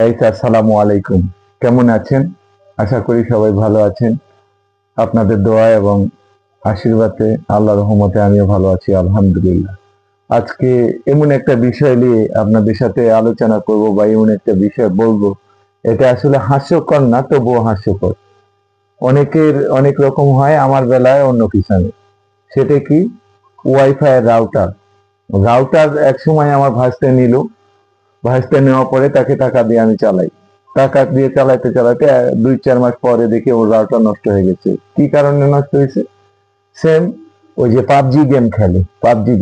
আসসালামু আলাইকুম। কেমন আছেন? আশা করি সবাই ভালো আছেন। আপনাদের দোয়া এবং আশীর্বাদে আল্লাহর রহমতে আমিও ভালো আছি আলহামদুলিল্লাহ। আজকে এমন একটা বিষয় নিয়ে আপনাদের সাথে আলোচনা করব বা এমন একটা বিষয় বলবো, এটা আসলে হাস্যকর না, তবুও হাস্যকর। অনেকের অনেক রকম হয়, আমার বেলায় অন্য কিছু নেই। সেটা কি? Wifi router. রাউটার একসময় আমার ভাস্তে নিল। ভাইসটা নেওয়ার পরে তাকে টাকা দিয়ে আমি চালাই। টাকা দিয়ে চালাইতে চালাইতে ২-৪ মাস পরে দেখি ওর রাউটার নষ্ট হয়ে গেছে। কি কারণে নষ্ট হয়েছে? সেম ওই যে পাবজি গেম খেলে, পাবজি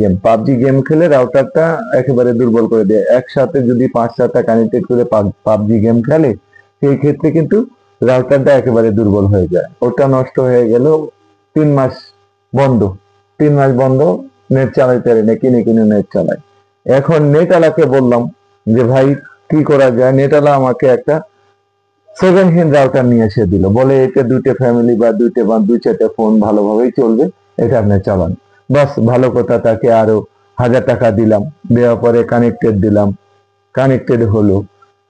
গেম খেলে রাউটারটা একেবারে দুর্বল করে দেয়। একসাথে যদি ৫-৭টা কানেক্টেড করে পাবজি গেম খেলে, সেই ক্ষেত্রে কিন্তু রাউটারটা একেবারে দুর্বল হয়ে যায়। ওটা নষ্ট হয়ে গেল। ৩ মাস বন্ধ। ৩ মাস বন্ধ, নেট চালাইতে পারি না, কিনে কিনে নেট চালাই। এখন নেটওয়ালাকে বললাম যে ভাই কি করা যায়? নেটওয়ালা আমাকে একটা সেকেন্ড হ্যান্ড রাউটার নিয়ে এসে দিল। বলে এটা ২টা ফ্যামিলি বা ২টা বা ২-৪টা ফোন ভালোভাবেই চলবে, এটা আপনি চালান। বাস ভালো কথা, তাকে আরো ১০০০ টাকা দিলাম। দেওয়ার পরে কানেক্টেড দিলাম, কানেক্টেড হলো।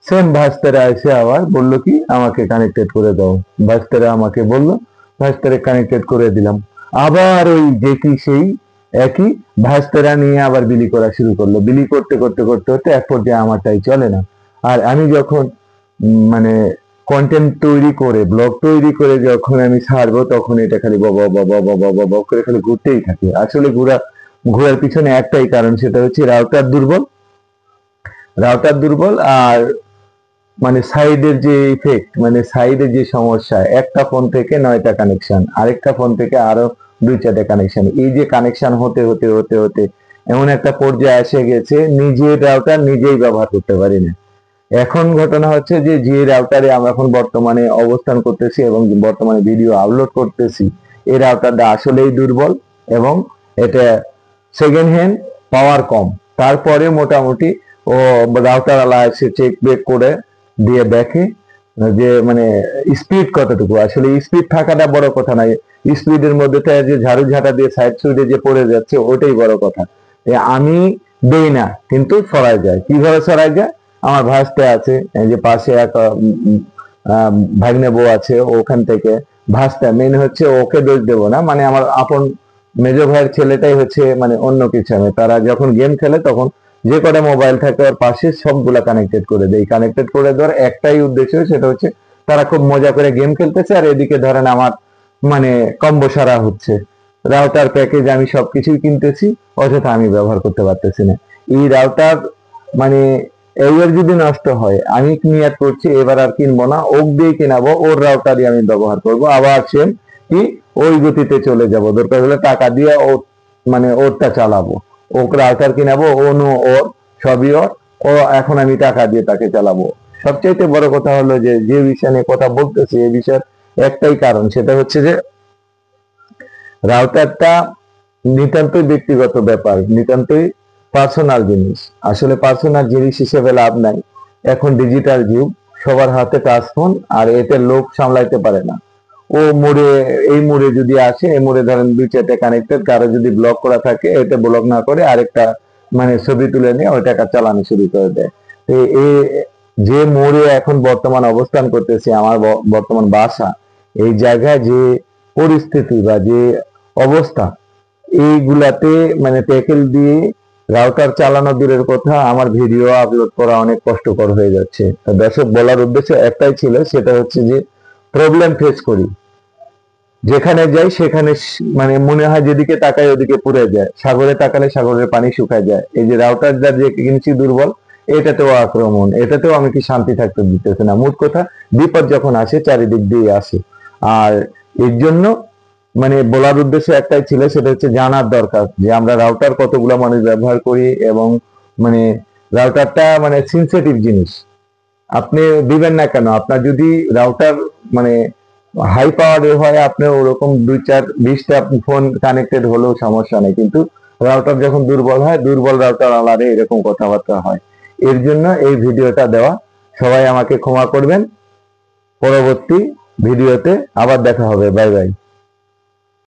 সেম ভাস্তারা এসে আবার বললো কি আমাকে কানেক্টেড করে দাও। ভাস্তারা আমাকে বললো, ভাস্তারে কানেক্টেড করে দিলাম। আবার ওই যে কি সেই একই ভাস্তারা নিয়ে আবার বিলি করা শুরু করলো। বিলি করতে করতে করতে করতে এক পর্যায়ে আমারটাই চলে না। আর আমি যখন মানে কন্টেন্ট তৈরি করে ব্লগ তৈরি করে যখন আমি ছাড়বো, তখন এটা খালি বাবা বাবা বাবা বাবা করে খালি ঘুরতেই থাকে। আসলে ঘোরার পিছনে একটাই কারণ, সেটা হচ্ছে রাউটার দুর্বল। আর মানে সাইডের যে ইফেক্ট, মানে সাইডের যে সমস্যা, একটা ফোন থেকে ৯টা কানেকশন, আরেকটা ফোন থেকে আরো ২-৪টা কানেকশন, এই যে কানেকশন হতে হতে হতে হতে এমন একটা পর্যায়ে এসে গেছে, নিজের রাউটার নিজেই ব্যবহার করতে পারি না। এখন ঘটনা হচ্ছে যে রাউটারে আমরা এখন বর্তমানে অবস্থান করতেছি এবং বর্তমানে ভিডিও আপলোড করতেছি, এই রাউটারটা আসলেই দুর্বল এবং এটা সেকেন্ড হ্যান্ড, পাওয়ার কম। তারপরে মোটামুটি ও রাউটার আলা এসে চেক বেক করে দিয়ে দেখে যে মানে স্পিড কতটুকু। আসলে স্পিড থাকাটা বড় কথা নয়, স্পিডের মধ্যে যে ঝাড়ু ঝাঁটা দিয়ে সাইড সুইডে যে পড়ে যাচ্ছে ওটাই বড় কথা। আমি দেই না, কিন্তু সরাই যায়। কিভাবে সরাই যায়? আমার ভাসতে আছে, এই যে পাশে এক ভাগ্নে বউ আছে, ওখান থেকে ভাসতে মেন হচ্ছে, ওকে দোষ দেবো না, মানে আমার আপন মেজো ভাইয়ের ছেলেটাই হচ্ছে মানে অন্য কিছু। আমি তারা যখন গেম খেলে তখন যে কটা মোবাইল থাকে ওর পাশে সবগুলা কানেক্টেড করে দেই। কানেক্টেড করে দেওয়ার একটাই উদ্দেশ্য, সেটা হচ্ছে তারা খুব মজা করে গেম খেলতেছে, আর এদিকে ধরেন আমার মানে কম্বো সারা হচ্ছে। রাউটার প্যাকেজ আমি সবকিছুই কিনতেছি, অযথা আমি ব্যবহার করতে পারতেছি না। এই রাউটার মানে এইবার যদি নষ্ট হয়, আমি নিয়াত করছি এবার আর কিনবো না, ওক দিয়ে কিনাবো, ওর রাউটারই আমি ব্যবহার করব। আবার সেম কি ওই গতিতে চলে যাব, দরকার হলে টাকা দিয়ে ও মানে ওরটা চালাবো। ওক রাউটার কিনাবো, ওনো ওর, সবই ওর। ও এখন আমি টাকা দিয়ে তাকে চালাবো। সবচাইতে বড় কথা হলো যে যে বিষয় নিয়ে কথা বলতেছি, এই বিষয়ের একটাই কারণ, সেটা হচ্ছে যে রাউটারটা নিতান্তই ব্যক্তিগত ব্যাপার, নিতান্তই পার্সোনাল জিনিস। আসলে পার্সোনাল জিনিস হিসেবে লাভ নাই। এখন ডিজিটাল যুগ, সবার হাতে টাচ ফোন, আর এতে লোক সামলাইতে পারে না। ও মোড়ে, এই মোড়ে যদি আসে, এই মোড়ে ধরেন ২-৪টা কানেক্টেড, কারো যদি ব্লক করা থাকে এটা ব্লক না করে আরেকটা মানে ছবি তুলে নিয়ে ওই টাকা চালানো শুরু করে দেয়। এই যে মোড়ে এখন বর্তমান অবস্থান করতেছি, আমার বর্তমান বাসা, এই জায়গায় যে পরিস্থিতি বা যে অবস্থা, এইগুলাতে মানে ট্যাকেল দিয়ে রাউটার চালানো দূরের কথা, আমার ভিডিও আপলোড করা অনেক কষ্টকর হয়ে যাচ্ছে। দর্শক বলার উদ্দেশ্য একটাই ছিল, সেটা হচ্ছে যে প্রবলেম ফেস করি, যেখানে যাই সেখানে মানে মনে হয় যেদিকে তাকাই ওদিকে পুড়ে যায়, সাগরে তাকালে সাগরের পানি শুকায় যায়। এই যে রাউটার যা যে কিনছি দুর্বল, এটাতেও আক্রমণ, এটাতেও আমি কি শান্তি থাকতে দিতেছে না। মোট কথা, বিপদ যখন আসে চারিদিক দিয়ে আসে। আর এর জন্য মানে বলার উদ্দেশ্য একটাই ছিল, সেটা হচ্ছে জানার দরকার যে আমরা রাউটার কতগুলো মানুষ ব্যবহার করি, এবং মানে রাউটারটা মানে সেনসিটিভ জিনিস। আপনি দিবেন না কেন, আপনার যদি রাউটার মানে হাই পাওয়ারের হয়, আপনি ওরকম ২-৪-২০টা ফোন কানেক্টেড হলেও সমস্যা নেই, কিন্তু রাউটার যখন দুর্বল হয়, দুর্বল রাউটার আলাদা এরকম কথাবার্তা হয়। এর জন্য এই ভিডিওটা দেওয়া। সবাই আমাকে ক্ষমা করবেন। পরবর্তী ভিডিওতে আবার দেখা হবে। Bye bye.